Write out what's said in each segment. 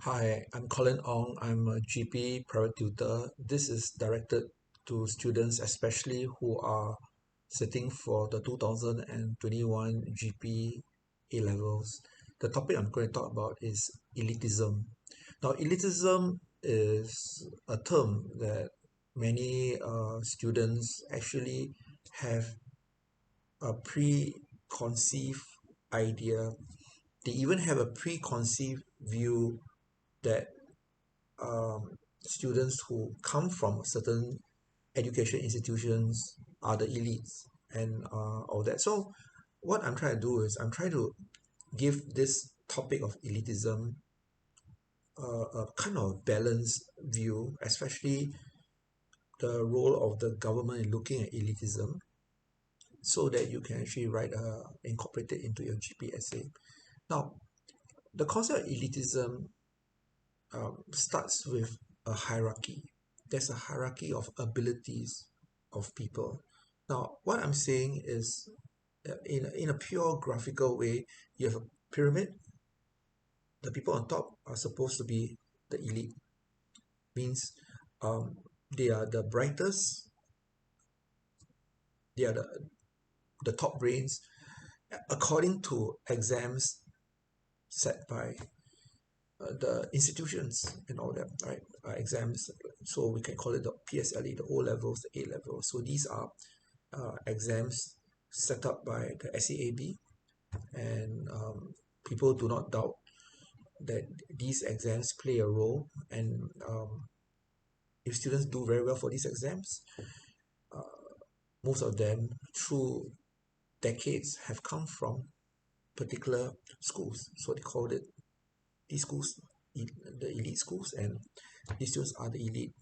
Hi, I'm Colin Ong. I'm a GP private tutor. This is directed to students, especially who are sitting for the 2021 GP A levels. The topic I'm going to talk about is elitism. Now, elitism is a term that many students actually have a preconceived idea. They even have a preconceived view that students who come from certain education institutions are the elites and all that. So what I'm trying to do is I'm trying to give this topic of elitism a kind of balanced view, especially the role of the government in looking at elitism, so that you can actually incorporate it into your GP essay. Now, the concept of elitism starts with a hierarchy. There's a hierarchy of abilities of people. Now, what I'm saying is, in a pure graphical way, you have a pyramid. The people on top are supposed to be the elite, means um, they are the brightest, they are the top brains, according to exams set by the institutions and all that, right? Exams, so we can call it the PSLE, the O levels, the A levels. So these are exams set up by the SEAB, and people do not doubt that these exams play a role. And if students do very well for these exams, most of them through decades have come from particular schools. So they called it these schools, the elite schools, and these students are the elite.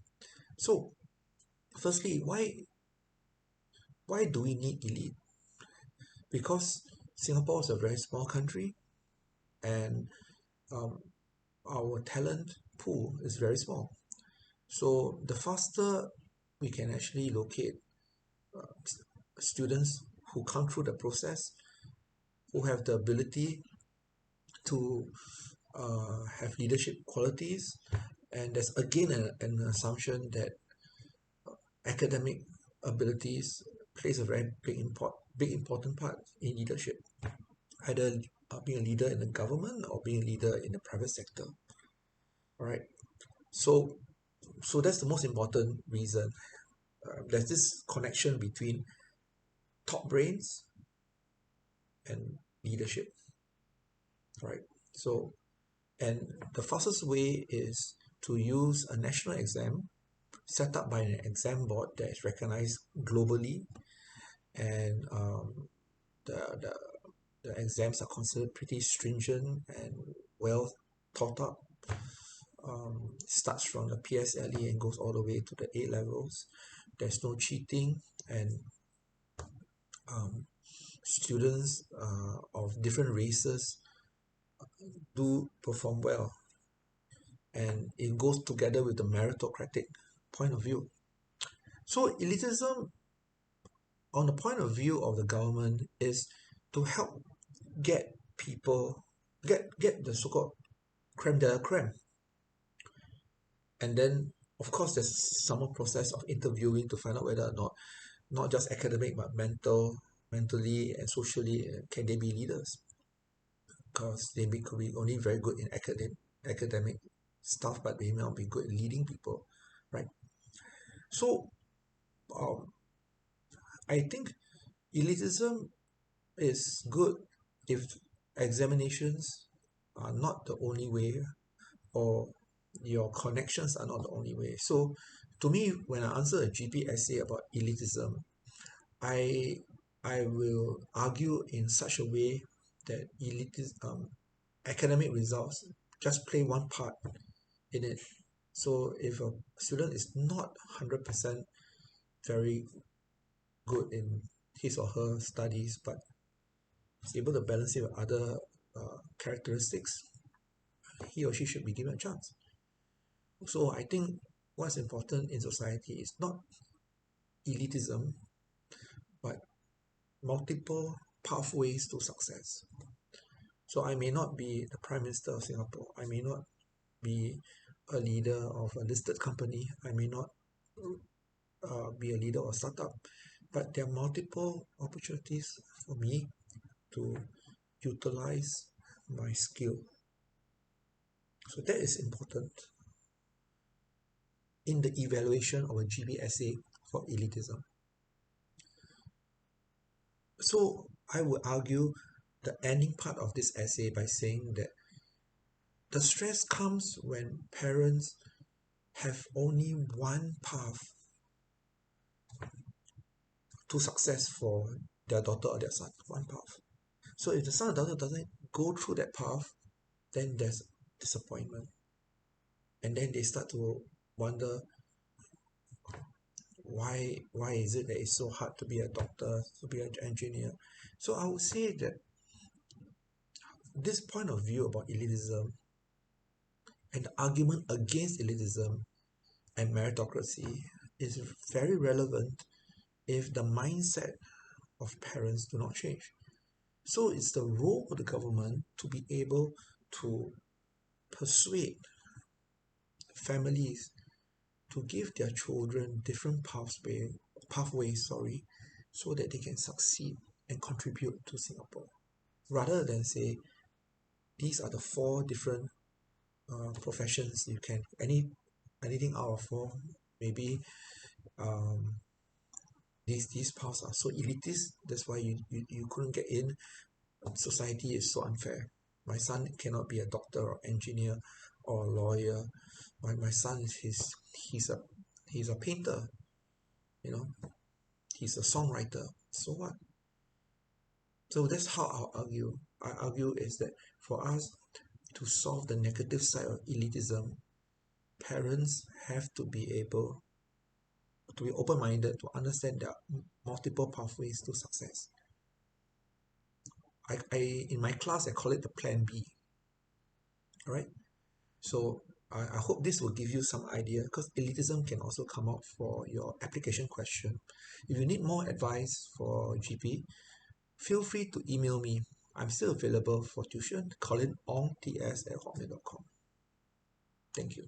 So, firstly, why do we need elite? Because Singapore is a very small country, and um, our talent pool is very small. So the faster we can actually locate students who come through the process, who have the ability to have leadership qualities, and there's again an assumption that academic abilities plays a very big important part in leadership, either being a leader in the government or being a leader in the private sector. All right. So that's the most important reason. There's this connection between top brains and leadership, right? So, and the fastest way is to use a national exam set up by an exam board that is recognized globally, and the, the the exams are considered pretty stringent and well thought up. Starts from the PSLE and goes all the way to the A levels. There's no cheating, and um, students of different races do perform well, and it goes together with the meritocratic point of view. So elitism, on the point of view of the government, is to help get people get the so-called creme de la creme, and then of course there's some more process of interviewing to find out whether or not just academic but mentally and socially can they be leaders, because could be only very good in academic stuff, but they may not be good at leading people, right? So um, I think elitism is good if examinations are not the only way, or your connections are not the only way. So to me, when I answer a GP essay about elitism, I I will argue in such a way that academic results just play one part in it. So if a student is not 100% very good in his or her studies, but is able to balance it with other characteristics, he or she should be given a chance. So I think what's important in society is not elitism, but multiple pathways to success. So I may not be the Prime Minister of Singapore. I may not be a leader of a listed company. I may not be a leader of a startup, but there are multiple opportunities for me to utilize my skill. So that is important in the evaluation of a GB essay for elitism. So I would argue the ending part of this essay by saying that the stress comes when parents have only one path to success for their daughter or their son, one path. So if the son or daughter doesn't go through that path, then there's disappointment. And then they start to wonder why is it that it's so hard to be a doctor, to be an engineer. So I would say that this point of view about elitism and the argument against elitism and meritocracy is very relevant if the mindset of parents do not change. So it's the role of the government to be able to persuade families to give their children different pathways, so that they can succeed and contribute to Singapore, rather than say these are the four different professions you can anything out of four. Maybe um, these paths are so elitist. That's why you couldn't get in. Society is so unfair. My son cannot be a doctor or engineer or a lawyer. My son is he's a painter, you know, he's a songwriter. So what? So that's how I'll argue. I argue is that for us to solve the negative side of elitism, parents have to be able to be open-minded, to understand there are multiple pathways to success. I in my class I call it the plan B. All right. So I hope this will give you some idea, because elitism can also come out for your application question. If you need more advice for GP, feel free to email me. I'm still available for tuition. Colin Ong TS at hotmail.com. Thank you.